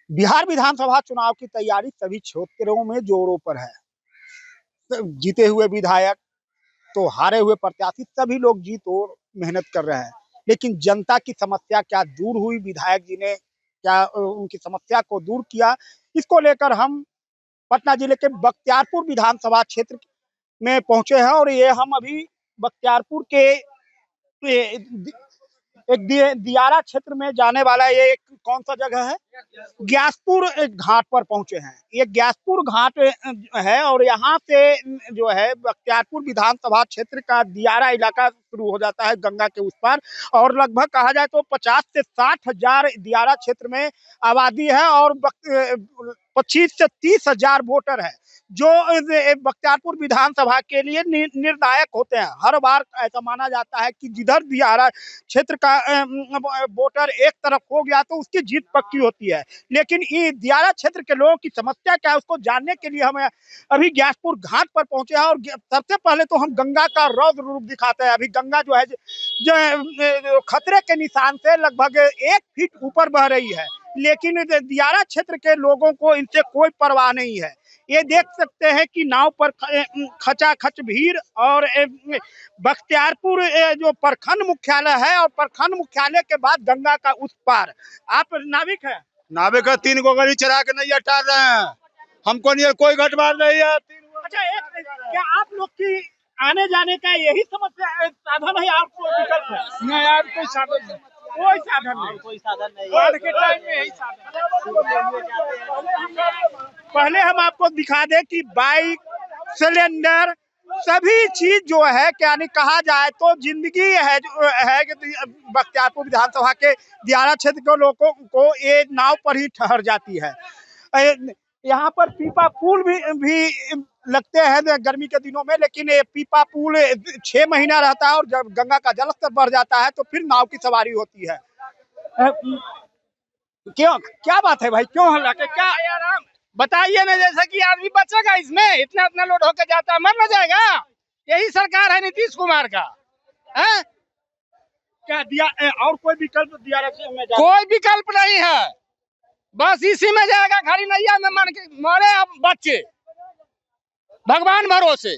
बिहार विधानसभा चुनाव की तैयारी सभी क्षेत्रों में जोरों पर है। तो जीते हुए विधायक तो हारे हुए प्रत्याशी सभी लोग जीत और मेहनत कर रहे हैं, लेकिन जनता की समस्या क्या दूर हुई? विधायक जी ने क्या उनकी समस्या को दूर किया? इसको लेकर हम पटना जिले के बख्तियारपुर विधानसभा क्षेत्र में पहुंचे हैं और ये हम अभी बख्तियारपुर के एक दियारा क्षेत्र में जाने वाला ये एक कौन सा जगह है, ग्यासपुर घाट पर पहुंचे हैं। ये ग्यासपुर घाट है और यहाँ से जो है बख्तियारपुर विधानसभा क्षेत्र का दियारा इलाका शुरू हो जाता है गंगा के उस पार, और लगभग कहा जाए तो 50 से 60 हजार दियारा क्षेत्र में आबादी है और 25 से 30 हजार वोटर है जो बख्तियारपुर विधानसभा के लिए निर्णायक होते हैं। हर बार ऐसा माना जाता है कि जिधर दियारा क्षेत्र का वोटर एक तरफ हो गया तो उसकी जीत पक्की होती है, लेकिन ये दियारा क्षेत्र के लोगों की समस्या क्या है उसको जानने के लिए हम अभी ग्यासपुर घाट पर पहुंचे हैं। और सबसे पहले तो हम गंगा का रौद्र रूप दिखाते हैं। अभी गंगा जो है जो खतरे के निशान से लगभग 1 फीट ऊपर बह रही है, लेकिन दियारा क्षेत्र के लोगों को इनसे कोई परवाह नहीं है। ये देख सकते हैं कि नाव पर खचाखच भीड़, और बख्तियारपुर जो प्रखंड मुख्यालय है और प्रखंड मुख्यालय के बाद गंगा का उस पार। आप नाविक है? नाविक का 3 गो गाड़ी चढ़ा के नहीं हटा रहे हैं, हमको नहीं कोई घटबार नहीं है। अच्छा, क्या आप लोग की आने जाने का यही समस्या साधन है? आपको विकल्प है? नहीं यार, कोई साधन नहीं, कोई साधन नहीं, कोई साधन नहीं। बाढ़ के टाइम में यही साधन। पहले हम आपको दिखा दें कि बाइक, सिलेंडर, सभी चीज जो है क्या नहीं कहा जाए तो जिंदगी है जो है बख्तियारपुर विधानसभा के दियारा क्षेत्र के लोगों को ये नाव पर ही ठहर जाती है। यहाँ पर पीपा पुल भी लगते हैं गर्मी के दिनों में, लेकिन ये पीपा पुल 6 महीना रहता है और जब गंगा का जलस्तर बढ़ जाता है तो फिर नाव की सवारी होती है। क्यों, क्या बात है भाई, क्यों हल्ला के क्या बताइए ना, जैसे कि आदमी बचेगा इसमें, इतना इतना लोड होकर जाता है, मर न जाएगा? यही सरकार है नीतीश कुमार का है। क्या दिया और कोई विकल्प दिया? कोई विकल्प नहीं है, बस इसी में जाएगा, खाली नैया में मान के मरे अब बच्चे, भगवान भरोसे।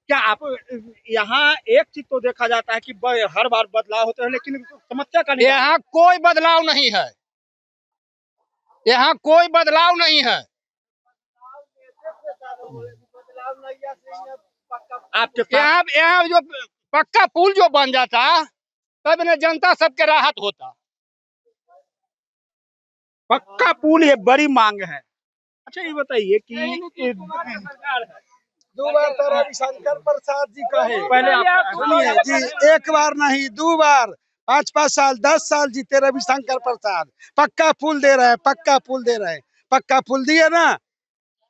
क्या आप यहाँ एक चीज तो देखा जाता है कि हर बार बदलाव होते हैं, लेकिन समस्या का यहाँ कोई बदलाव नहीं है, यहाँ कोई बदलाव नहीं है। आपके यहाँ जो पक्का पुल जो बन जाता तब न जनता सबके राहत होता। पक्का पुल ये बड़ी मांग है। अच्छा, ये बताइए कि 2 बार तो रविशंकर प्रसाद जी का है। पहले आप सुनिए जी, 1 बार नहीं 2 बार, 5-5 साल 10 साल जीते रविशंकर प्रसाद। पक्का पुल दे रहे हैं, पक्का पुल दे रहे हैं, पक्का पुल दिए ना।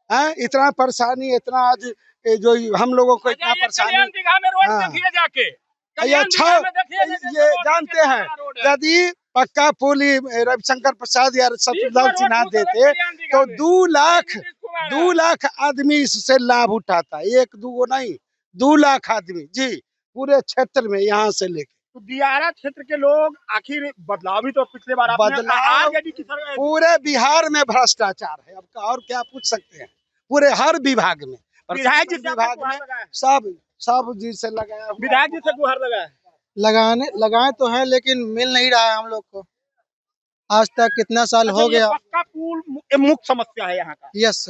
है इतना परेशानी, इतना आज जो हम लोगों को इतना परेशानी। जाके अच्छा, ये जानते हैं यदि पक्का पुल रविशंकर प्रसाद या शत्रुघ्न सिन्हा देते तो 2 लाख आदमी इससे लाभ उठाता। 1-2 नहीं, 2 लाख आदमी जी, पूरे क्षेत्र में यहाँ से लेके। तो दियारा क्षेत्र के लोग आखिर बदलाव भी तो पिछले बार बदलाव पूरे बिहार में भ्रष्टाचार है, अब और क्या पूछ सकते हैं। पूरे हर विभाग में, विधायक जी विभाग में सब जी से लगाया, विधायक जी से गुहार लगाए तो है, लेकिन मिल नहीं रहा है हम लोग को आज तक। कितना साल हो गया। पक्का पुल मुख्य समस्या है यहाँ का। यस,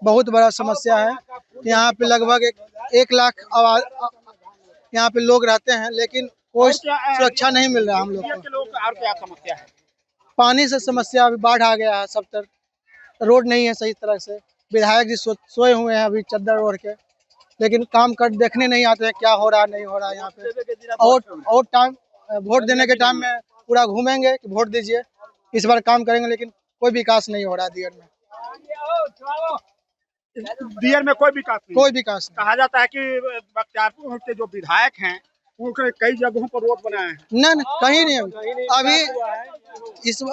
बहुत बड़ा समस्या है। यहाँ पे लगभग 1 लाख यहाँ पे लोग रहते हैं, लेकिन कोई सुरक्षा नहीं मिल रहा हम लोग को। और क्या समस्या है? पानी से समस्या, अभी बाढ़ आ गया है सब तरफ, रोड नहीं है सही तरह से। विधायक जी सोए हुए हैं अभी चद्दर ओढ़ के, लेकिन काम कर देखने नहीं आते हैं क्या हो रहा नहीं हो रहा यहाँ पे। और टाइम वोट देने के टाइम में पूरा घूमेंगे कि वोट दीजिए, इस बार काम करेंगे, लेकिन कोई विकास नहीं हो रहा दियर में। दियर में कोई विकास नहीं, कोई विकास नहीं। कहा जाता है कि बख्तियारपुर के जो विधायक हैं वो कई जगहों पर रोड बनाए हैं। नहीं, कहीं नहीं। अभी इस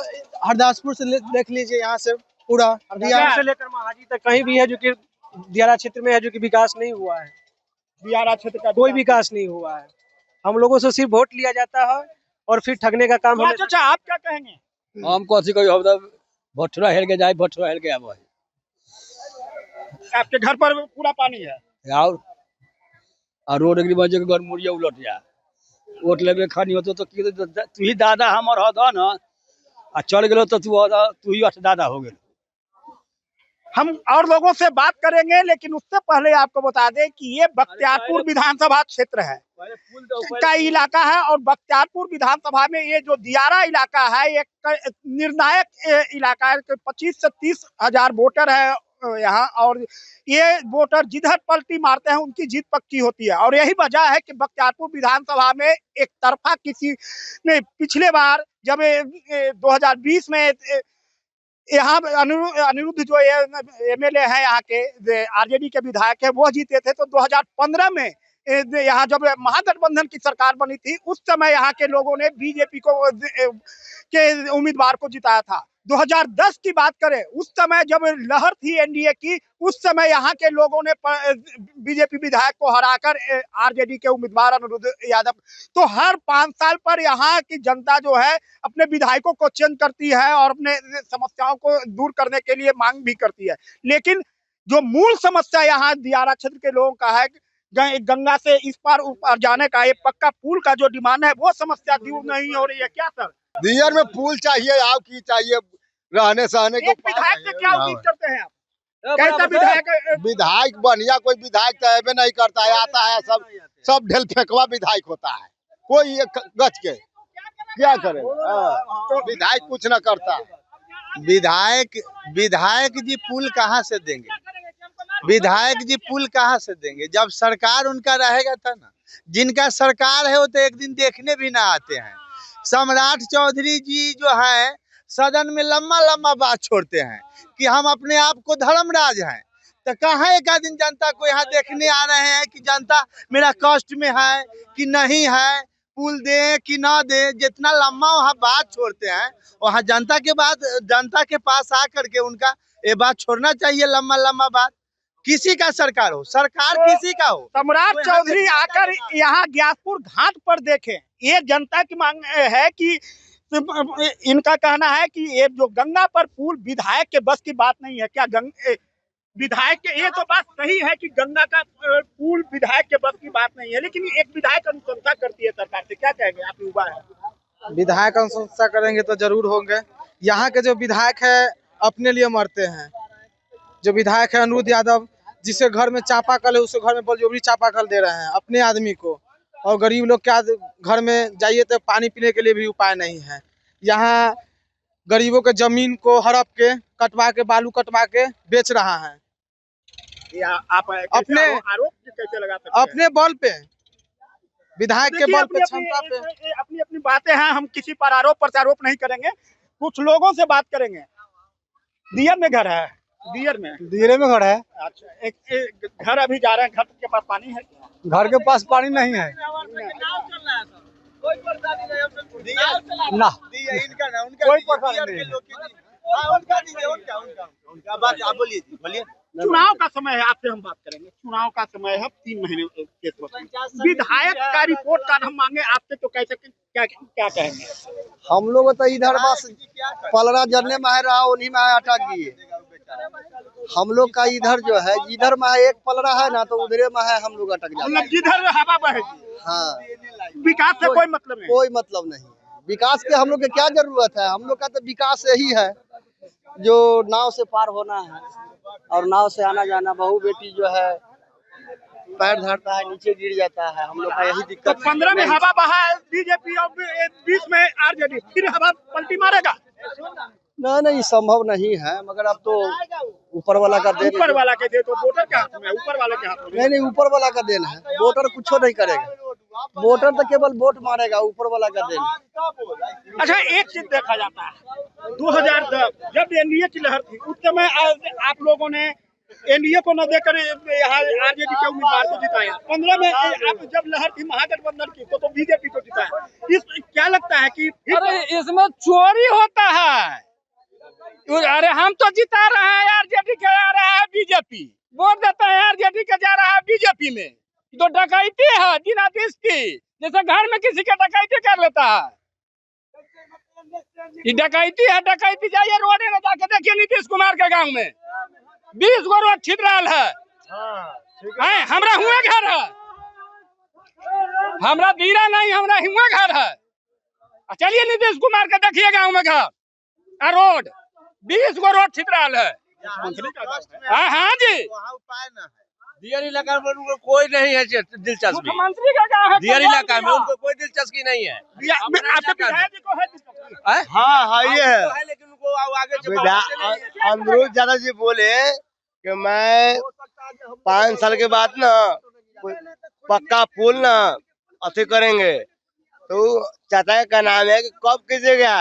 हरदासपुर से देख लीजिए, यहाँ से पूरा से लेकर महाजी तक कहीं भी है जो कि दियारा क्षेत्र में है जो कि विकास नहीं हुआ है। दियारा क्षेत्र का कोई विकास नहीं हुआ है। हम लोगों से सिर्फ वोट लिया जाता है और फिर ठगने का काम हमें। अच्छा, आप क्या कहेंगे? हम कथी कही हम तो भट्ठुरा हेल के जाए भट्ठुरा हेल के आबो आपके घर पर पूरा पानी है? और रोड एक बजे के मुड़िया उलट जा वोट लेबे खानी होतो तो की तू ही दादा हमर हद न आ चल गेलो तो तू ही दादा हो गेल। हम और लोगों से बात करेंगे, लेकिन उससे पहले आपको बता दें कि ये बख्तियारपुर विधानसभा क्षेत्र है का इलाका है, और बख्तियारपुर विधानसभा में ये जो दियारा इलाका है एक निर्णायक इलाका है। 25 से 30 हजार वोटर है यहाँ, और ये वोटर जिधर पलटी मारते हैं उनकी जीत पक्की होती है। और यही वजह है कि बख्तियारपुर विधानसभा में एक तरफा किसी ने पिछले बार जब 2020 में यहाँ अनिरुद्ध जो एमएलए है यहाँ के आरजेडी के विधायक है वो जीते थे, तो 2015 में यहाँ जब महागठबंधन की सरकार बनी थी उस समय यहाँ के लोगों ने बीजेपी को के उम्मीदवार को जिताया था। 2010 की बात करें, उस समय जब लहर थी एनडीए की, उस समय यहाँ के लोगों ने बीजेपी विधायक को हराकर आरजेडी के उम्मीदवार अनिरुद्ध यादव। तो हर 5 साल पर यहाँ की जनता जो है अपने विधायकों को चेंज करती है और अपने समस्याओं को दूर करने के लिए मांग भी करती है। लेकिन जो मूल समस्या यहाँ दियारा क्षेत्र के लोगों का है, गंगा से इस पार ऊपर जाने का, ये पक्का पुल का जो डिमांड है वो समस्या दूर नहीं हो रही है। क्या सर? दियर में पुल चाहिए, आप की चाहिए रहने सहने के। विधायक से क्या उम्मीद करते हैं आप? कैसा विधायक? विधायक बढ़िया कोई विधायक तो ऐबे नहीं करता है, आता है सब ढेल फेंकवा विधायक होता है, कोई गच के क्या करे। तो विधायक कुछ न करता। विधायक जी पुल कहाँ से देंगे? विधायक जी पुल कहाँ से देंगे? जब सरकार उनका रहेगा तब ना। जिनका सरकार है वो तो एक दिन देखने भी ना आते हैं। सम्राट चौधरी जी जो है सदन में लम्बा लम्बा बात छोड़ते हैं कि हम अपने आप को धर्मराज हैं, तो कहाँ एक दिन जनता को यहाँ देखने आ रहे हैं कि जनता मेरा कष्ट में है कि नहीं है, पुल दे कि ना दे। जितना लम्बा वहाँ बात छोड़ते हैं वहाँ जनता के पास आकर के उनका ये बात छोड़ना चाहिए, लम्बा लम्बा बात। किसी का सरकार हो, सरकार किसी का हो। सम्राट चौधरी आकर यहाँ ग्यासपुर घाट पर देखें, ये जनता की मांग है कि इनका कहना है कि ये जो गंगा पर पुल विधायक के बस की बात नहीं है। क्या विधायक के, ये तो बात सही है कि गंगा का पुल विधायक के बस की बात नहीं है, लेकिन एक विधायक अनुशंसा करती है सरकार से। क्या कहेंगे आप? युवा है, विधायक अनुशंसा करेंगे तो जरूर होंगे। यहाँ के जो विधायक है अपने लिए मरते हैं। जो विधायक है अनिरुद्ध यादव, जिसके घर में चापाकल है उसके घर में बलजोबरी चापाकल दे रहे हैं अपने आदमी को, और गरीब लोग क्या घर में जाइए तो पानी पीने के लिए भी उपाय नहीं है। यहाँ गरीबों के जमीन को हड़प के कटवा के बालू कटवा के बेच रहा है। आप अपने आरोप कैसे लगा सकते हैं? अपने बल पे, विधायक के बल पे, क्षमता पे। अपनी अपनी बातें हैं, हम किसी पर आरोप प्रत्यारोप नहीं करेंगे। कुछ लोगों से बात करेंगे। दियर में घर है? दियरे में घर है। अच्छा, एक घर अभी जा रहे हैं, घर के पास पानी है? घर के पास पानी नहीं है ना, कोई परेशानी नहीं। चुनाव का समय है, आपसे हम बात करेंगे। चुनाव का समय है, 3 महीने के विधायक का रिपोर्ट कार्ड हम मांगे आपसे, तो कैसे क्या कहेंगे? हम लोग तो इधर बस पलरा जरने में रहा, उन्हीं में अटक गए। हम लोग का इधर जो है, इधर में एक पलरा है ना, तो उधरे में है, हम लोग अटक जाते हैं। जिधर हवा बहेगी। हाँ, विकास से कोई मतलब नहीं। कोई मतलब नहीं। विकास के हम लोग के क्या जरूरत है? हम लोग का तो विकास यही है जो नाव से पार होना है और नाव से आना जाना। बहू बेटी जो है पैर धरता है नीचे गिर जाता है, हम लोग का यही दिक्कत। तो 15 में हवा बहा है बीजेपी और 20 में आरजेडी, फिर हवा पलटी मारेगा? नहीं, संभव नहीं है, मगर अब तो ऊपर वाला का देन। ऊपर वाला के दे तो वोटर के हाथ में, ऊपर वाले के हाथ में नहीं, ऊपर वाला का देन है। वोटर कुछ नहीं करेगा, वोटर तो केवल वोट मारेगा, ऊपर वाला का देन है। अच्छा, एक चीज देखा जाता है, 2010 जब एनडीए की लहर थी उस समय आप लोगों ने एनडीए को न देकर यहाँ आरजेडी के उम्मीदवार को जिताया। 15 में आप जब लहर थी महागठबंधन की तो बीजेपी को जिताया। क्या लगता है कि अरे इसमें चोरी होता है? अरे हम तो जिता रहे हैं आरजेडी के, आ रहा है बीजेपी, वोट देता है आरजेडी के, जा रहा है बीजेपी में। तो डकैती है बिना देश की, जैसे घर में किसी के डकैती कर लेता है। ये डकैती है, डकैती। जाइए रोड में जाके देखिए नीतीश कुमार के गांव में 20 गो रोड छिद रहा है। हमरा हुआ घर है, हमरा दीरा नहीं, हमरा हुआ घर है। चलिए नीतीश कुमार के देखिए गांव में घर रोड 20 गो रोड छिद रहा है। हाँ जी, उपाय न है। दियर इलाका में उनको कोई नहीं है दिलचस्पी। मुख्यमंत्री का गाँव है, दियर इलाका में उनको कोई दिलचस्पी नहीं है। आपके विधायक जी को है। हाँ ये है। लेकिन उनको आगे अमरूद यादव जी बोले कि मैं 5 साल के बाद ना पक्का पुल ना अति करेंगे, तो चाचा का नाम है कि कब कीजिएगा।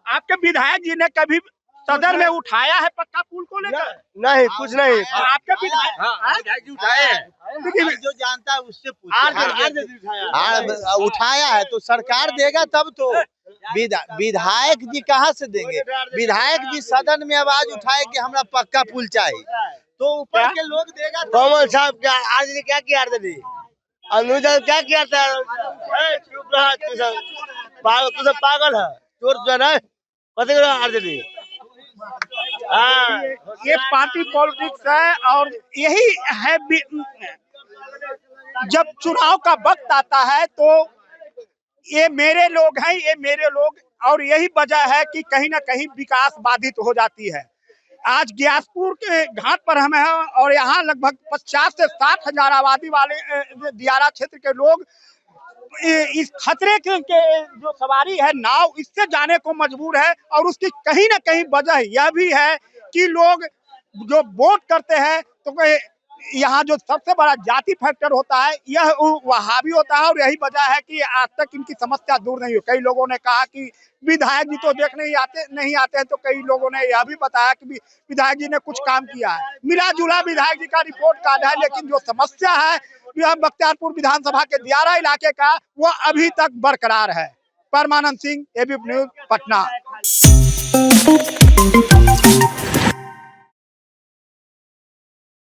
आपके विधायक जी ने कभी सदन में उठाया है पक्का पुल को लेकर? नहीं, कुछ नहीं। आपके विधायक उठाए हैं, जो जानता है उससे उठाया है तो सरकार देगा तब तो। विधायक जी कहाँ से देंगे? विधायक जी सदन में आवाज उठाए कि हमरा पक्का पुल चाहिए, तो ऊपर के लोग देगा। कमल साहब क्या आज क्या किया आरजेडी, अनुज क्या किया था? चुप रहा तू सब पागल है, चोर जो है कथी आरजेडी। ये पार्टी पॉलिटिक्स है और यही है। जब चुनाव का वक्त आता है तो ये मेरे लोग हैं, ये मेरे लोग, और यही वजह है कि कहीं ना कहीं विकास बाधित हो जाती है। आज ग्यासपुर के घाट पर हम हैं और यहाँ लगभग 50 से 60 हजार आबादी वाले दियारा क्षेत्र के लोग इस खतरे के जो सवारी है नाव, इससे जाने को मजबूर है। और उसकी कहीं ना कहीं वजह यह भी है कि लोग जो वोट करते हैं तो यहाँ जो सबसे बड़ा जाति फैक्टर होता है यह वहां भी होता है, और यही वजह है कि आज तक इनकी समस्या दूर नहीं हुई। कई लोगों ने कहा कि विधायक जी तो देखने नहीं आते हैं, तो कई लोगों ने यह भी बताया कि विधायक जी ने कुछ काम किया है। मिला जुला विधायक जी का रिपोर्ट कार्ड है, लेकिन जो समस्या है बख्तियारपुर विधानसभा के दियारा इलाके का वो अभी तक बरकरार है। परमानंद सिंह, एबीपी न्यूज, पटना।